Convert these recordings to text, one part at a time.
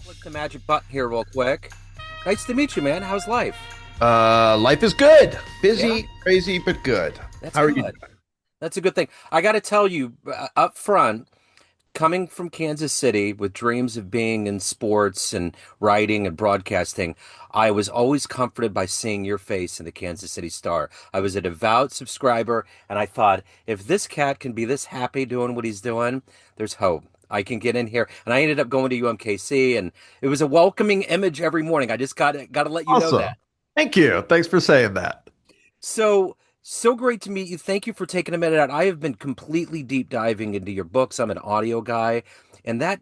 Click the magic button here real quick. Nice to meet you, man. How's life? Life is good. Yeah, Busy, crazy, but good. that's How are you good. doing? That's a good thing. I got to tell you up front, coming from Kansas City with dreams of being in sports and writing and broadcasting, I was always comforted by seeing your face in the Kansas City Star. I was a devout subscriber, and I thought, if this cat can be this happy doing what he's doing, there's hope. I can get in here, and I ended up going to UMKC, and it was a welcoming image every morning. I just got to let you know that. Awesome. Thank you. Thanks for saying that. So great to meet you. Thank you for taking a minute out. I have been completely deep diving into your books. I'm an audio guy, and that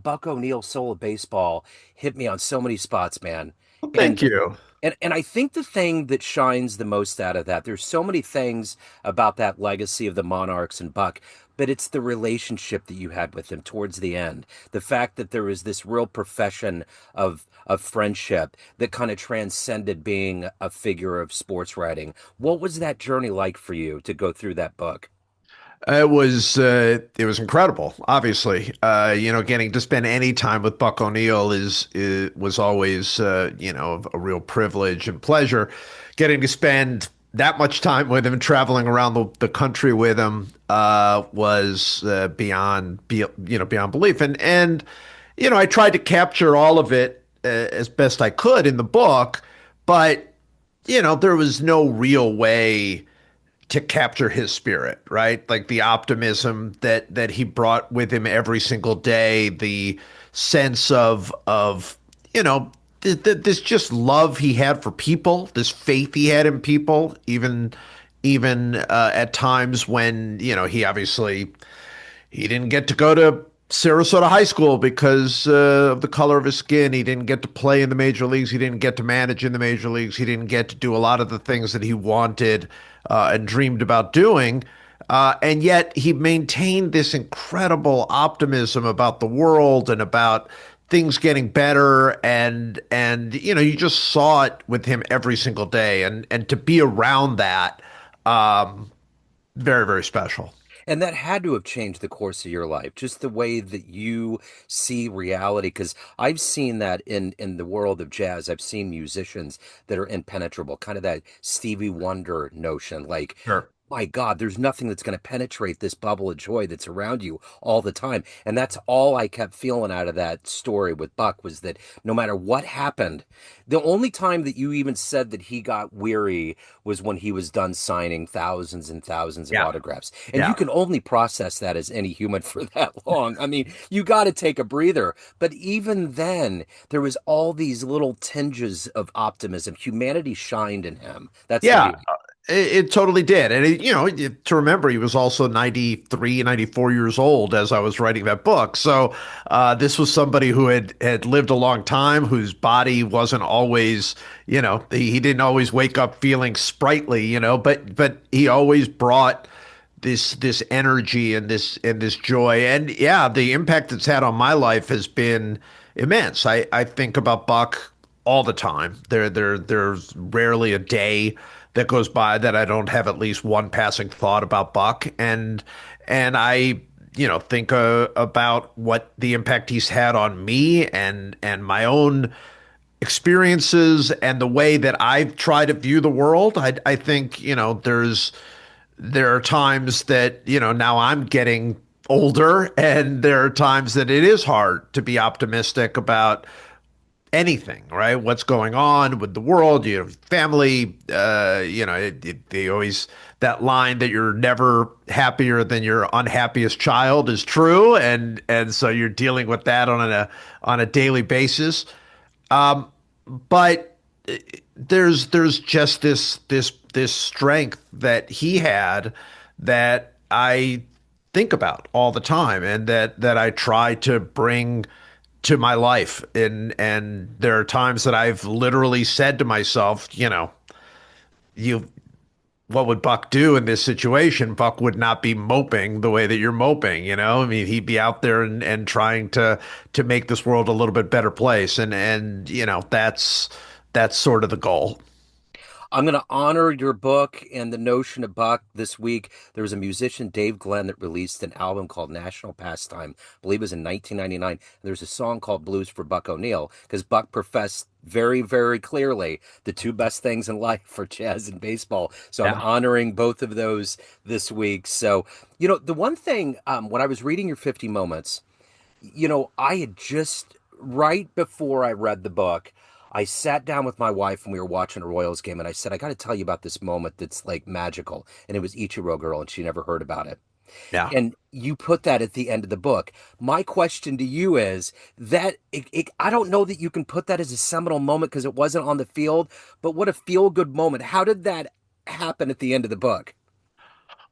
Buck O'Neill Soul of Baseball hit me on so many spots, man. Well, And thank you. and I think the thing that shines the most out of that, there's so many things about that legacy of the Monarchs and Buck, but it's the relationship that you had with him towards the end. The fact that there was this real profession of friendship that kind of transcended being a figure of sports writing. What was that journey like for you to go through that book? It was incredible. Obviously, getting to spend any time with Buck O'Neill is was always a real privilege and pleasure. Getting to spend that much time with him, traveling around the country with him, was beyond belief. And I tried to capture all of it as best I could in the book, but there was no real way to capture his spirit, right? Like the optimism that he brought with him every single day, the sense of this just love he had for people, this faith he had in people, even at times when he obviously he didn't get to go to Sarasota High School because of the color of his skin. He didn't get to play in the major leagues. He didn't get to manage in the major leagues. He didn't get to do a lot of the things that he wanted and dreamed about doing. And yet he maintained this incredible optimism about the world and about things getting better. And you just saw it with him every single day. And to be around that, um, very, very special. And that had to have changed the course of your life, just the way that you see reality. Because I've seen that in the world of jazz. I've seen musicians that are impenetrable, kind of that Stevie Wonder notion. Like, Sure. my God, there's nothing that's going to penetrate this bubble of joy that's around you all the time. And that's all I kept feeling out of that story with Buck was that no matter what happened, the only time that you even said that he got weary was when he was done signing thousands and thousands of Yeah. autographs. And you Yeah. can only process that as any human for that long. I mean, you got to take a breather. But even then, there was all these little tinges of optimism. Humanity shined in him. That's the Yeah, beauty. it totally did. And to remember, he was also 93, 94 years old as I was writing that book. So this was somebody who had lived a long time, whose body wasn't always, he didn't always wake up feeling sprightly, but he always brought this energy and this joy. And yeah, the impact it's had on my life has been immense. I think about Buck all the time. There's rarely a day that goes by that I don't have at least one passing thought about Buck. And I think about what the impact he's had on me and my own experiences and the way that I try to view the world. I think there are times that now I'm getting older, and there are times that it is hard to be optimistic about anything, right? What's going on with the world, family, they always, that line that you're never happier than your unhappiest child is true. And so you're dealing with that on a daily basis. Um, but there's just this strength that he had that I think about all the time, and that I try to bring to my life. And there are times that I've literally said to myself, you what would Buck do in this situation? Buck would not be moping the way that you're moping, I mean, he'd be out there and trying to make this world a little bit better place. And that's sort of the goal. I'm going to honor your book and the notion of Buck this week. There was a musician, Dave Glenn, that released an album called National Pastime. I believe it was in 1999. There's a song called Blues for Buck O'Neill because Buck professed very, very clearly the two best things in life are jazz and baseball. So I'm Yeah. honoring both of those this week. So, the one thing, when I was reading your 50 moments, I had just, right before I read the book, I sat down with my wife and we were watching a Royals game, and I said, I got to tell you about this moment that's like magical. And it was Ichiro Girl, and she never heard about it. Yeah. And you put that at the end of the book. My question to you is that I don't know that you can put that as a seminal moment because it wasn't on the field, but what a feel good moment. How did that happen at the end of the book?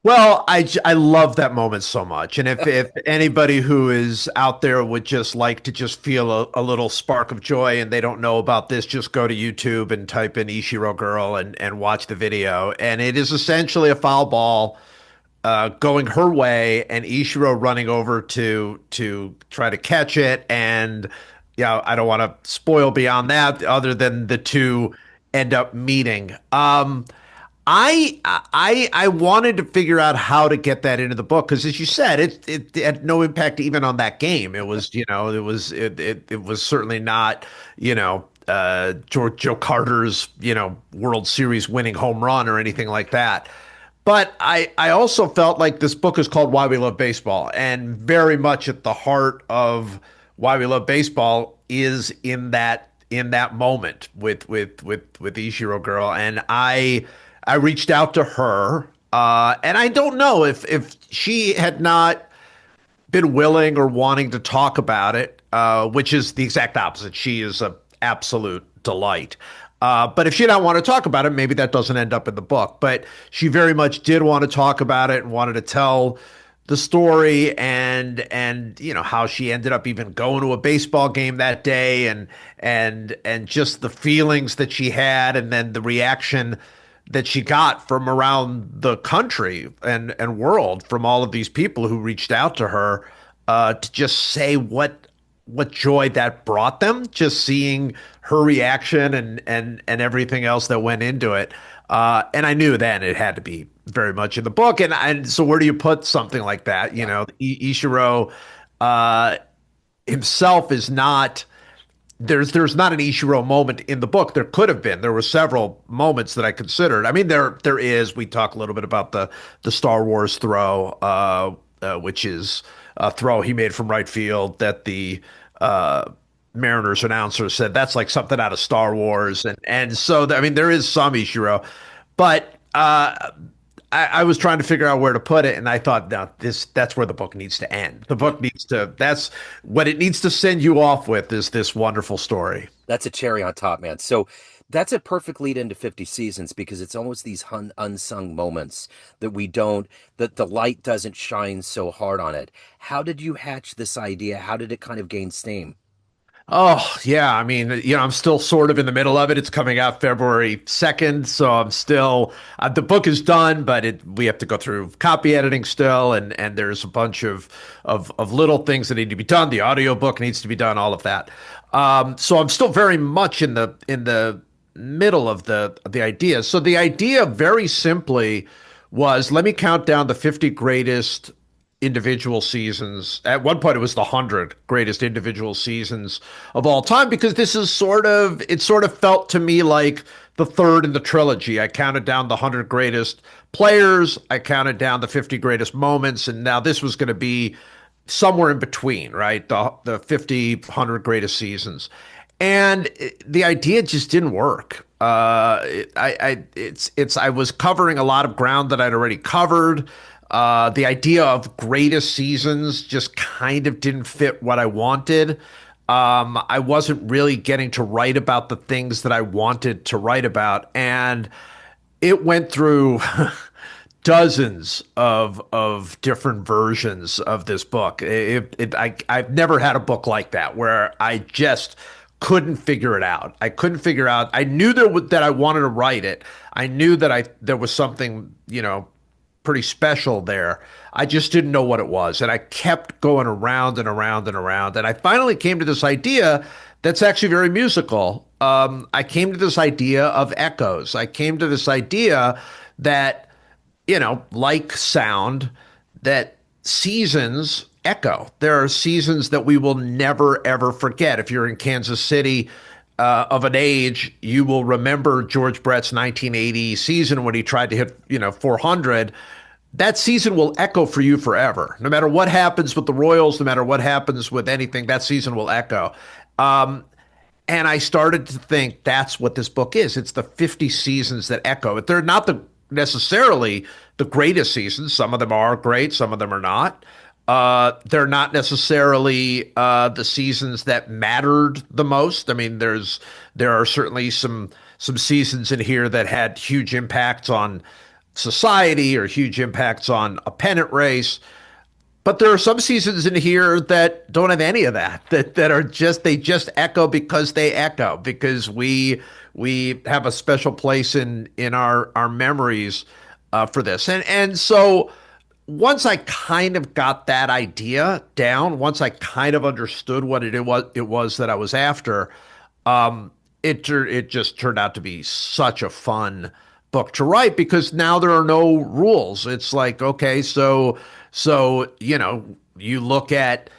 Well, I love that moment so much. And if anybody who is out there would just like to just feel a little spark of joy and they don't know about this, just go to YouTube and type in Ishiro Girl and watch the video. And it is essentially a foul ball going her way and Ishiro running over to try to catch it. And yeah, I don't want to spoil beyond that, other than the two end up meeting. I wanted to figure out how to get that into the book because, as you said, it had no impact even on that game. It was, it was certainly not, Joe Carter's, World Series winning home run or anything like that. But I also felt like this book is called Why We Love Baseball, and very much at the heart of Why We Love Baseball is in that moment with Ichiro Girl, and I reached out to her, and I don't know if she had not been willing or wanting to talk about it, which is the exact opposite. She is an absolute delight. But if she didn't want to talk about it, maybe that doesn't end up in the book. But she very much did want to talk about it and wanted to tell the story and how she ended up even going to a baseball game that day and just the feelings that she had and then the reaction that she got from around the country and world from all of these people who reached out to her to just say what joy that brought them, just seeing her reaction and everything else that went into it. And I knew then it had to be very much in the book. And so where do you put something like that? Yeah. Ishiro uh, himself is not there's not an Ichiro moment in the book. There could have been. There were several moments that I considered. I mean, there is. We talk a little bit about the Star Wars throw, which is a throw he made from right field that the Mariners announcer said that's like something out of Star Wars, and so I mean there is some Ichiro, but I was trying to figure out where to put it, and I thought, no, that's where the book needs to end. The book needs to that's what it needs to send you off with is this wonderful story. That's a cherry on top, man. So that's a perfect lead into 50 seasons because it's almost these unsung moments that that the light doesn't shine so hard on it. How did you hatch this idea? How did it kind of gain steam? Oh, yeah. I mean, I'm still sort of in the middle of it. It's coming out February 2nd, so I'm still the book is done, but we have to go through copy editing still and there's a bunch of little things that need to be done. The audiobook needs to be done, all of that. So I'm still very much in the middle of the idea. So the idea very simply was let me count down the 50 greatest individual seasons. At one point, it was the 100 greatest individual seasons of all time because it sort of felt to me like the third in the trilogy. I counted down the 100 greatest players, I counted down the 50 greatest moments, and now this was going to be somewhere in between, right? The 50, 100 greatest seasons. And the idea just didn't work. I was covering a lot of ground that I'd already covered. The idea of greatest seasons just kind of didn't fit what I wanted. I wasn't really getting to write about the things that I wanted to write about, and it went through dozens of different versions of this book. I've never had a book like that where I just couldn't figure it out. I couldn't figure out. I knew that I wanted to write it. I knew that there was something, pretty special there. I just didn't know what it was. And I kept going around and around and around. And I finally came to this idea that's actually very musical. I came to this idea of echoes. I came to this idea that, like sound, that seasons echo. There are seasons that we will never, ever forget. If you're in Kansas City, of an age, you will remember George Brett's 1980 season when he tried to hit, 400. That season will echo for you forever. No matter what happens with the Royals, no matter what happens with anything, that season will echo. Um, and I started to think that's what this book is. It's the 50 seasons that echo. They're not necessarily the greatest seasons. Some of them are great, some of them are not. They're not necessarily the seasons that mattered the most. I mean, there are certainly some seasons in here that had huge impacts on society or huge impacts on a pennant race. But there are some seasons in here that don't have any of that, that are just they just echo because they echo, because we have a special place in our memories for this. And so once I kind of got that idea down, once I kind of understood what it was that I was after, it just turned out to be such a fun book to write because now there are no rules. It's like, okay, so you look at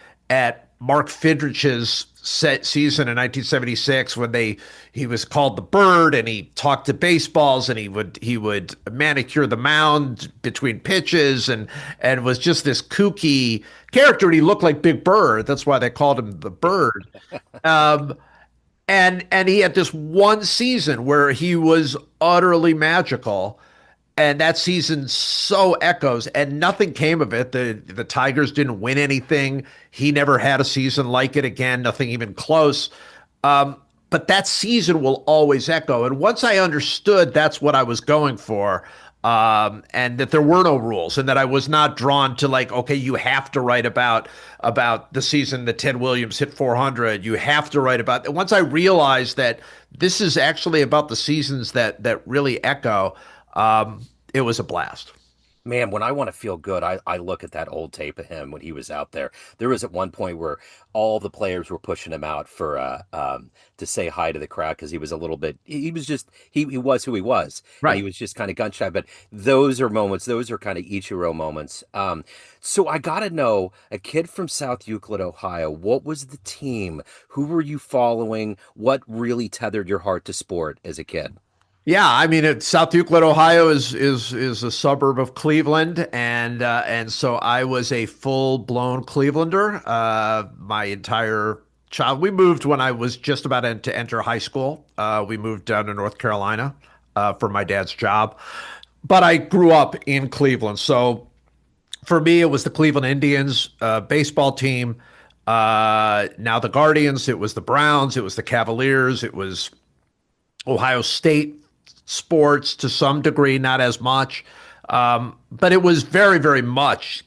Mark Fidrich's set season in 1976 when he was called the Bird and he talked to baseballs and he would manicure the mound between pitches and was just this kooky character and he looked like Big Bird. That's why they called him the Bird. Um, and he had this one season where he was utterly magical. And that season so echoes, and nothing came of it. The Tigers didn't win anything. He never had a season like it again, nothing even close. But that season will always echo. And once I understood that's what I was going for, and that there were no rules, and that I was not drawn to like, okay, you have to write about the season that Ted Williams hit 400. You have to write about. Once I realized that this is actually about the seasons that really echo. It was a blast. Man, when I want to feel good, I look at that old tape of him when he was out there. There was at one point where all the players were pushing him out for to say hi to the crowd because he was a little bit he was just he was who he was and he Right. was just kind of gun shy. But those are moments, those are kind of Ichiro moments. So I gotta know, a kid from South Euclid, Ohio, what was the team? Who were you following? What really tethered your heart to sport as a kid? Yeah, I mean, South Euclid, Ohio is a suburb of Cleveland, and so I was a full-blown Clevelander. My entire child. We moved when I was just about to enter high school. We moved down to North Carolina for my dad's job, but I grew up in Cleveland. So for me, it was the Cleveland Indians baseball team. Now the Guardians. It was the Browns. It was the Cavaliers. It was Ohio State sports to some degree, not as much. But it was very, very much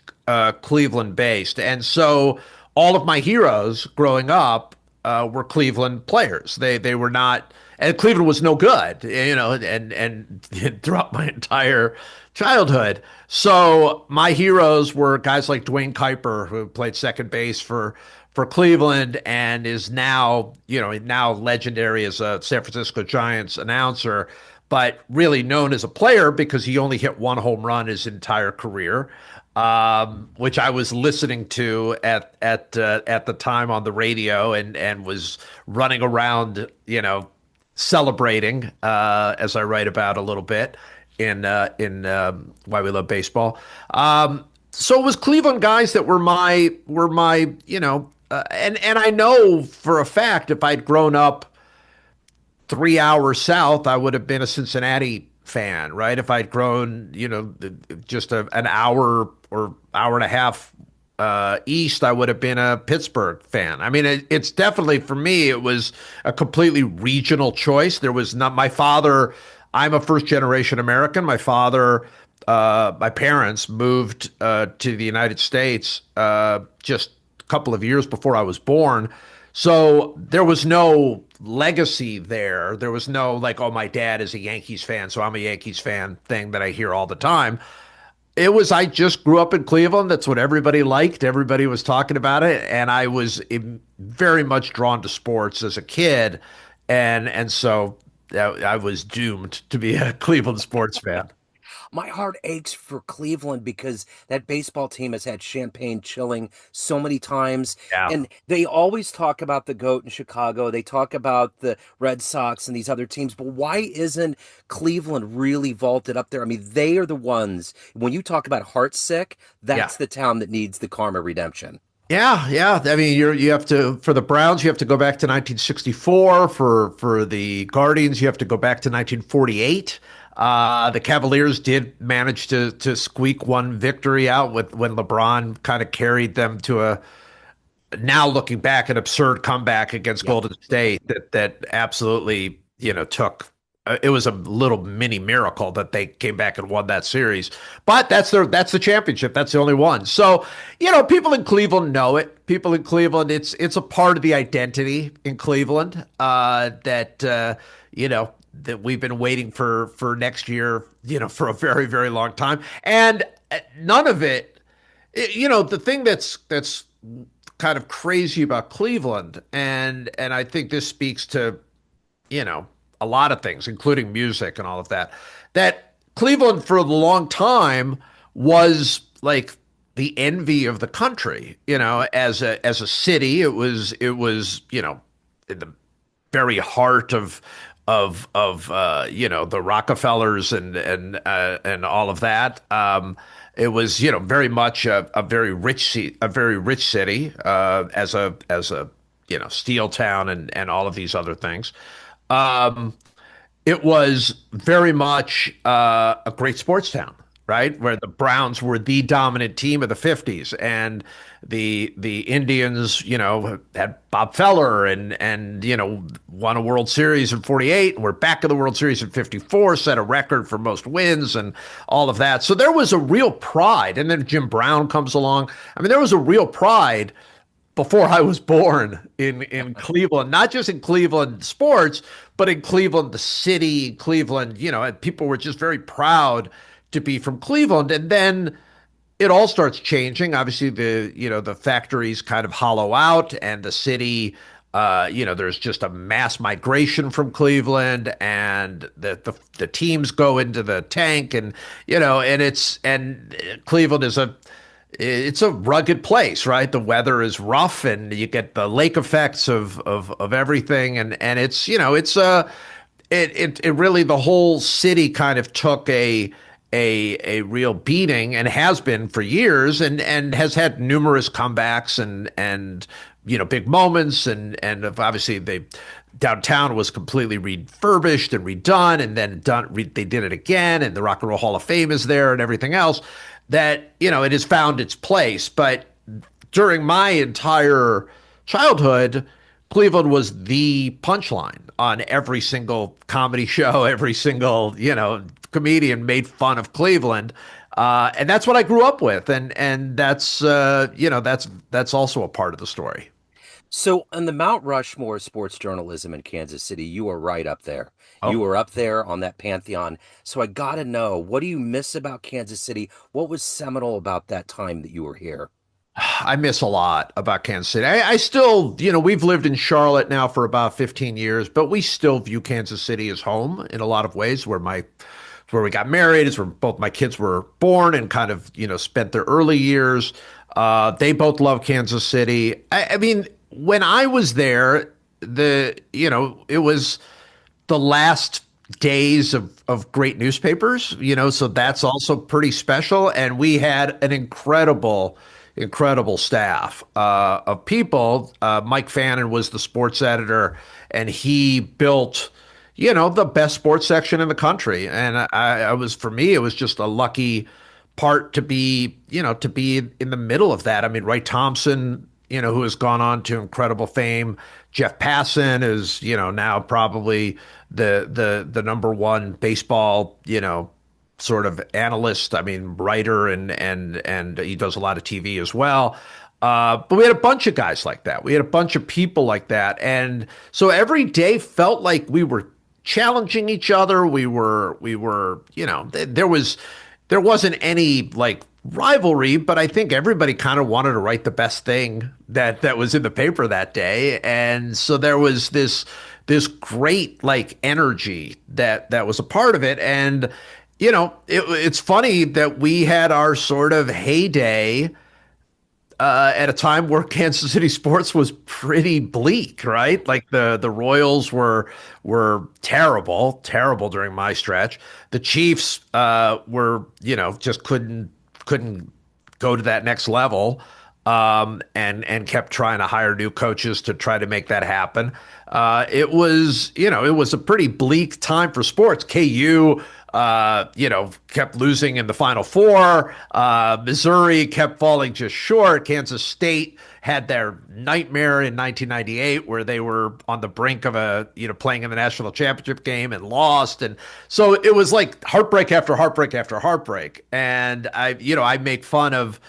Cleveland based. And so all of my heroes growing up were Cleveland players. They were not, and Cleveland was no good, and throughout my entire childhood. So my heroes were guys like Dwayne Kuiper, who played second base for Cleveland and is now legendary as a San Francisco Giants announcer, but really known as a player because he only hit one home run his entire career, which I was listening to at the time on the radio and was running around, celebrating as I write about a little bit in Why We Love Baseball. So it was Cleveland guys that were my and I know for a fact if I'd grown up 3 hours south, I would have been a Cincinnati fan, right? If I'd grown, just an hour or hour and a half east, I would have been a Pittsburgh fan. I mean, it's definitely for me, it was a completely regional choice. There was not my father. I'm a first generation American. My parents moved to the United States just a couple of years before I was born. So there was no legacy there. There was no like, oh, my dad is a Yankees fan, so I'm a Yankees fan thing that I hear all the time. It was, I just grew up in Cleveland. That's what everybody liked. Everybody was talking about it. And I was very much drawn to sports as a kid. And so I was doomed to be a Cleveland sports fan. My heart aches for Cleveland because that baseball team has had champagne chilling so many times. Yeah. And they always talk about the GOAT in Chicago. They talk about the Red Sox and these other teams. But why isn't Cleveland really vaulted up there? I mean, they are the ones, when you talk about heartsick, Yeah. that's the town that needs the karma redemption. Yeah, yeah. I mean, you have to, for the Browns, you have to go back to 1964. For the Guardians, you have to go back to 1948. The Cavaliers did manage to squeak one victory out with when LeBron kind of carried them to a, now looking back, an absurd comeback against Yep. Golden State that absolutely, took, it was a little mini miracle that they came back and won that series. But that's the championship. That's the only one. So, people in Cleveland know it. People in Cleveland, it's a part of the identity in Cleveland, that we've been waiting for next year, for a very, very long time. And none of it, the thing that's kind of crazy about Cleveland, and I think this speaks to, you know, a lot of things, including music and all of that, that Cleveland for a long time was like the envy of the country, as a city. It was, in the very heart of the Rockefellers and all of that. It was, very much a very rich city, as a steel town and all of these other things. Um, it was very much a great sports town, right? Where the Browns were the dominant team of the 50s, and the Indians, had Bob Feller and won a World Series in 48, and we're back in the World Series in 54, set a record for most wins and all of that. So there was a real pride. And then Jim Brown comes along. I mean, there was a real pride before I was born in Cleveland, not just in Cleveland sports, but in Cleveland, the city, Cleveland, and people were just very proud to be from Cleveland. And then it all starts changing. Obviously, the factories kind of hollow out, and the city, there's just a mass migration from Cleveland, and the teams go into the tank, and Cleveland is it's a rugged place, right? The weather is rough, and you get the lake effects of everything, and it's it really, the whole city kind of took a real beating, and has been for years, and has had numerous comebacks and big moments, and obviously downtown was completely refurbished and redone, and then they did it again, and the Rock and Roll Hall of Fame is there and everything else, that it has found its place. But during my entire childhood, Cleveland was the punchline on every single comedy show. Every single comedian made fun of Cleveland, and that's what I grew up with, and that's also a part of the story. So, on the Mount Rushmore of sports journalism in Kansas City, you are right up there. You Oh, were up there on that pantheon. So, I got to know, what do you miss about Kansas City? What was seminal about that time that you were here? I miss a lot about Kansas City. I still, we've lived in Charlotte now for about 15 years, but we still view Kansas City as home in a lot of ways. Where we got married, is where both my kids were born and kind of, spent their early years. They both love Kansas City. I mean, when I was there, it was the last days of great newspapers, so that's also pretty special. And we had an incredible staff of people. Mike Fannin was the sports editor, and he built, the best sports section in the country. And for me, it was just a lucky part to be in the middle of that. I mean, Ray Thompson, who has gone on to incredible fame. Jeff Passan is, now probably the number one baseball, sort of analyst. I mean, writer, and he does a lot of TV as well. But we had a bunch of guys like that. We had a bunch of people like that, and so every day felt like we were challenging each other. We were, there was there wasn't any like rivalry, but I think everybody kind of wanted to write the best thing that was in the paper that day. And so there was this great like energy that was a part of it. And it's funny that we had our sort of heyday at a time where Kansas City sports was pretty bleak, right? Like the Royals were terrible, terrible during my stretch. The Chiefs were, just couldn't go to that next level, and kept trying to hire new coaches to try to make that happen. It was a pretty bleak time for sports. KU, kept losing in the Final Four. Missouri kept falling just short. Kansas State had their nightmare in 1998 where they were on the brink of playing in the national championship game and lost. And so it was like heartbreak after heartbreak after heartbreak. And I make fun of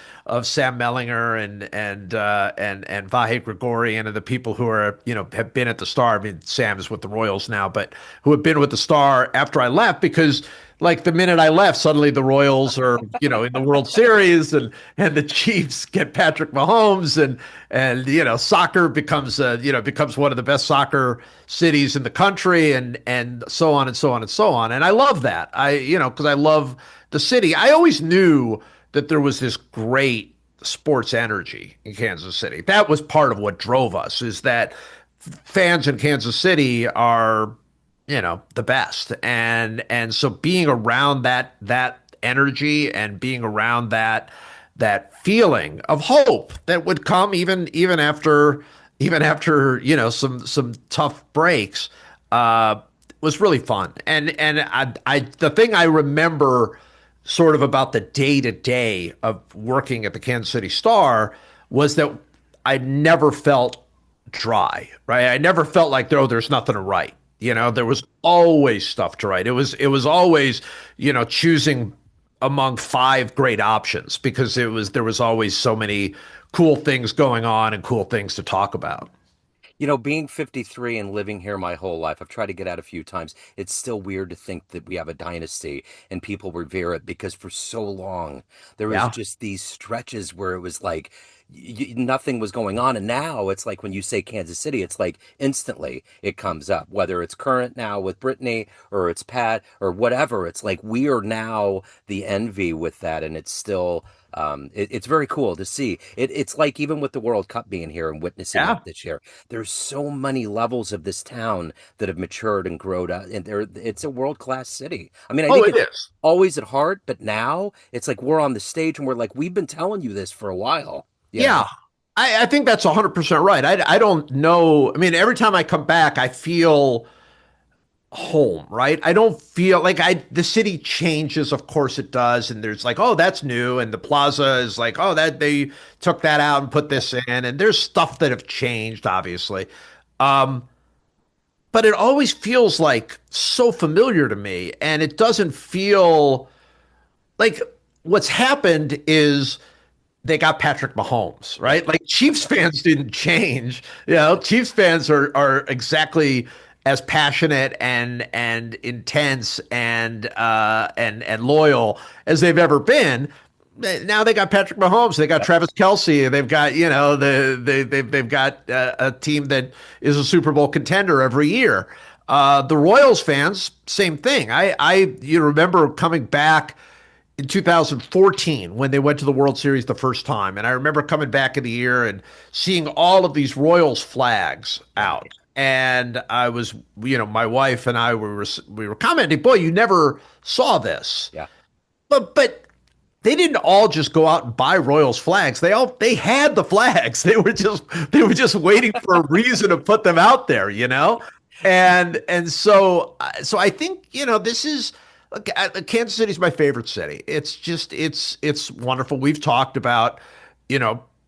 Sam Mellinger and Vahe Gregorian and the people who are, have been at the Star. I mean, Sam is with the Royals now, but who have been with the Star after I left because like the minute I left, suddenly the Royals are, in the World Series and the Chiefs get Patrick Mahomes and soccer becomes one of the best soccer cities in the country and so on and so on and so on. And I love that. Because I love the city. I always knew that there was this great sports energy in Kansas City. That was part of what drove us, is that fans in Kansas City are, the best. And so being around that energy and being around that feeling of hope that would come even after some tough breaks was really fun. And I the thing I remember sort of about the day to day of working at the Kansas City Star was that I never felt dry, right? I never felt like, oh, there's nothing to write. There was always stuff to write. It was always, choosing among five great options because there was always so many cool things going on and cool things to talk about. Being 53 and living here my whole life, I've tried to get out a few times. It's still weird to think that we have a dynasty and people revere it because for so long there was Yeah. just these stretches where it was like nothing was going on. And now it's like when you say Kansas City, it's like instantly it comes up, whether it's current now with Brittany or it's Pat or whatever. It's like we are now the envy with that. And it's still it's very cool to see. It's like even with the World Cup being here and witnessing Yeah. it this year, there's so many levels of this town that have matured and grown up, and it's a world-class city. I mean, I Oh, think it it's is. always at heart, but now it's like we're on the stage and we're like, we've been telling you this for a while, you know? Yeah. I think that's 100% right. I don't know. I mean, every time I come back, I feel home, right? I don't feel like the city changes, of course it does. And there's like, oh, that's new. And the plaza is like, oh, that they took that out and put this in. And there's stuff that have changed, obviously. Um, but it always feels like so familiar to me. And it doesn't feel like what's happened is they got Patrick Mahomes, Yeah. right? Like Chiefs fans didn't change. Chiefs fans are exactly as passionate and intense and loyal as they've ever been. Now they got Patrick Mahomes, they got Yep. Travis Kelce, they've got they've got a team that is a Super Bowl contender every year. The Royals fans, same thing. You remember coming back in 2014 when they went to the World Series the first time. And I remember coming back in the year and seeing all of these Royals flags out. Right. And I was, my wife and I we were commenting, boy, you never saw this. Yeah. But they didn't all just go out and buy Royals flags. They had the flags. They were just waiting for a reason to put them out there, And so I think, this is look, Kansas City is my favorite city. It's wonderful. We've talked about,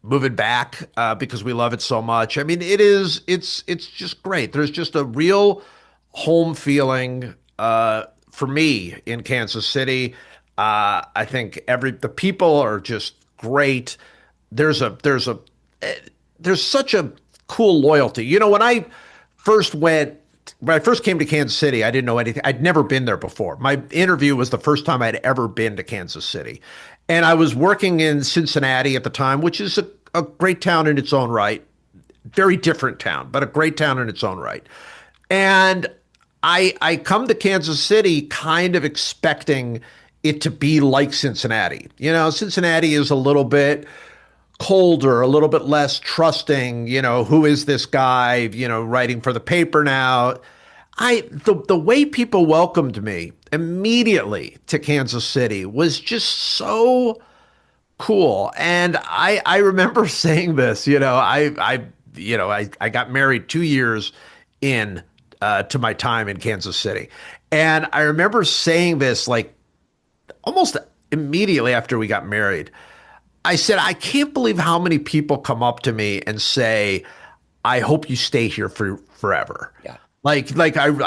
moving back because we love it so much. I mean, it's just great. There's just a real home feeling for me in Kansas City. I think the people are just great. There's a there's such a cool loyalty. When I first went when I first came to Kansas City, I didn't know anything. I'd never been there before. My interview was the first time I'd ever been to Kansas City. And I was working in Cincinnati at the time, which is a great town in its own right. Very different town, but a great town in its own right. And I come to Kansas City kind of expecting it to be like Cincinnati. You know, Cincinnati is a little bit colder, a little bit less trusting. You know, who is this guy, you know, writing for the paper now? The way people welcomed me immediately to Kansas City was just so cool. And I remember saying this, I got married 2 years in to my time in Kansas City. And I remember saying this like almost immediately after we got married. I said, I can't believe how many people come up to me and say, I hope you stay here for forever. Yeah. I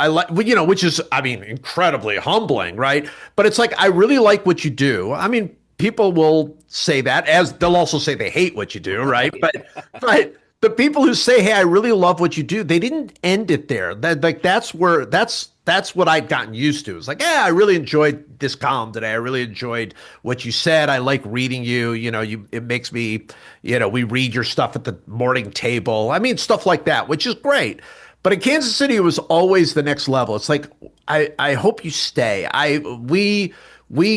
like, you know, which is, I mean, incredibly humbling, right? But it's like, I really like what you do. I mean, people will say that, as they'll also say they hate what you do, right? But the people who say, hey, I really love what you do, they didn't end it there. That's what I'd gotten used to. It's like, yeah, I really enjoyed this column today. I really enjoyed what you said. I like reading you. You know, it makes me, you know, we read your stuff at the morning table. I mean, stuff like that, which is great. But in Kansas City, it was always the next level. It's like, I hope you stay. We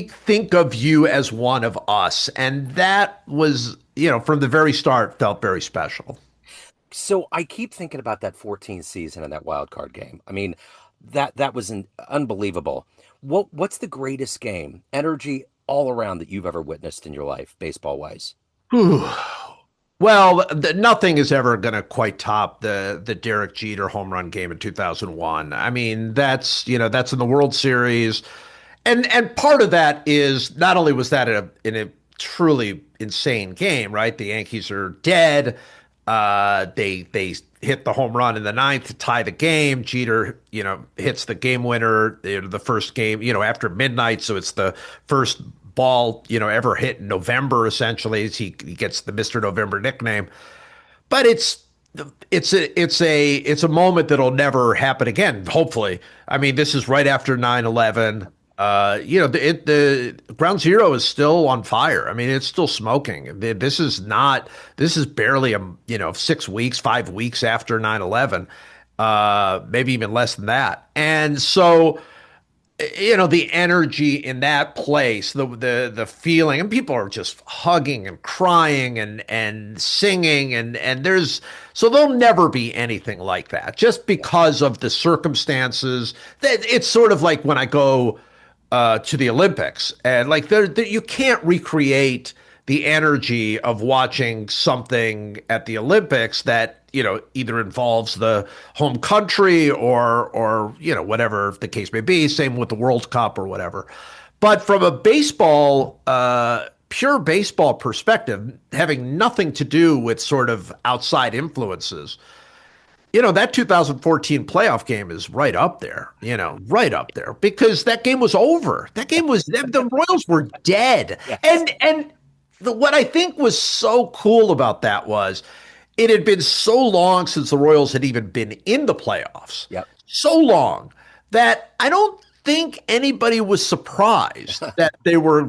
think of you as one of us. And that was, you know, from the very start, felt very special. So I keep thinking about that 14th season and that wild card game. I mean, that was unbelievable. What's the greatest game, energy all around that you've ever witnessed in your life, baseball wise? Whew. Well, nothing is ever going to quite top the Derek Jeter home run game in 2001. I mean, that's in the World Series, and part of that is not only was that in a truly insane game, right? The Yankees are dead. They hit the home run in the ninth to tie the game. Jeter, you know, hits the game winner, the first game, you know, after midnight. So it's the first ball, you know, ever hit in November, essentially. He gets the Mr. November nickname. But it's a moment that'll never happen again, hopefully. I mean, this is right after 9/11. You know, the Ground Zero is still on fire. I mean, it's still smoking. This is barely 6 weeks, 5 weeks after 9/11, maybe even less than that. And so, you know, the energy in that place, the feeling, and people are just hugging and crying and singing, and there'll never be anything like that, just because of the circumstances. That it's sort of like when I go to the Olympics, and like you can't recreate the energy of watching something at the Olympics that, you know, either involves the home country or you know, whatever the case may be. Same with the World Cup or whatever. But from a pure baseball perspective, having nothing to do with sort of outside influences, you know, that 2014 playoff game is right up there, you know, right up there, because that game was over. That game was, the Royals were dead. Yes. What I think was so cool about that was it had been so long since the Royals had even been in the playoffs. Yep. So long that I don't think anybody was surprised that they were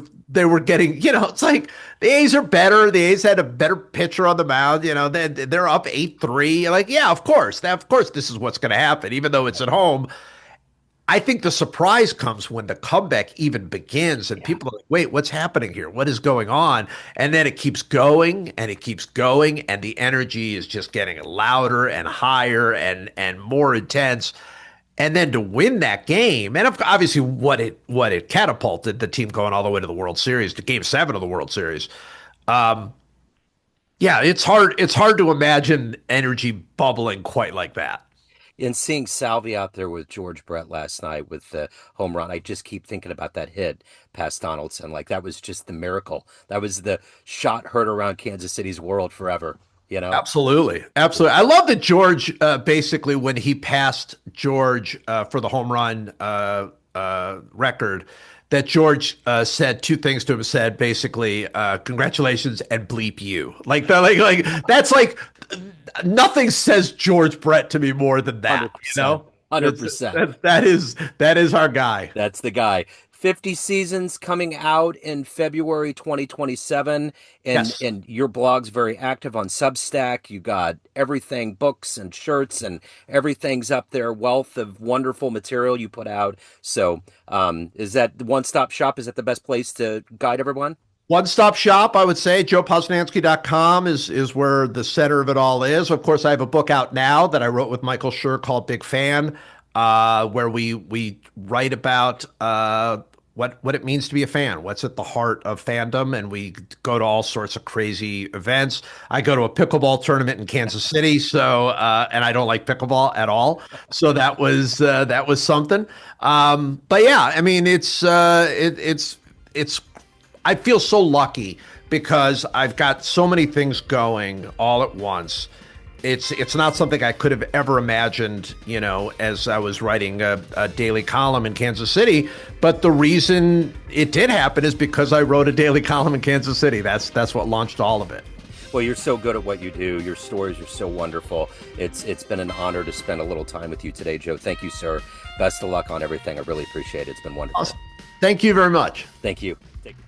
getting, you know, it's like the A's are better. The A's had a better pitcher on the mound. You know, they're up 8-3. Like, yeah, of course. This is what's going to happen, even though it's at home. I think the surprise comes when the comeback even begins and people are like, wait, what's happening here? What is going on? And then it keeps going and it keeps going, and the energy is just getting louder and higher and more intense. And then to win that game, and obviously what it catapulted, the team going all the way to the World Series, to Game 7 of the World Series. Yeah, it's hard to imagine energy bubbling quite like that. And seeing Salvi out there with George Brett last night with the home run, I just keep thinking about that hit past Donaldson. Like that was just the miracle. That was the shot heard around Kansas City's world forever, you know? Absolutely. Absolutely. I love that George, basically, when he passed George for the home run record, that George said two things to him. Said basically, congratulations and bleep you. Like that's like nothing says George Brett to me more than that. 100%. You know? That's 100%. that is our guy. That's the guy. 50 seasons coming out in February 2027. Yes. And your blog's very active on Substack. You got everything, books and shirts, and everything's up there. Wealth of wonderful material you put out. So, is that the one-stop shop? Is that the best place to guide everyone? One stop shop, I would say. JoePosnanski.com is where the center of it all is. Of course, I have a book out now that I wrote with Michael Schur called Big Fan, where we write about what it means to be a fan, what's at the heart of fandom, and we go to all sorts of crazy events. I go to a pickleball tournament in Kansas City, so and I don't like pickleball at all, so that was something. But yeah, I mean, it's I feel so lucky because I've got so many things going all at once. It's not something I could have ever imagined, as I was writing a daily column in Kansas City. But the reason it did happen is because I wrote a daily column in Kansas City. That's what launched all of it. Well, you're so good at what you do. Your stories are so wonderful. It's been an honor to spend a little time with you today, Joe. Thank you, sir. Best of luck on everything. I really appreciate it. It's been wonderful. Awesome. Thank you very much. Thank you. Take care.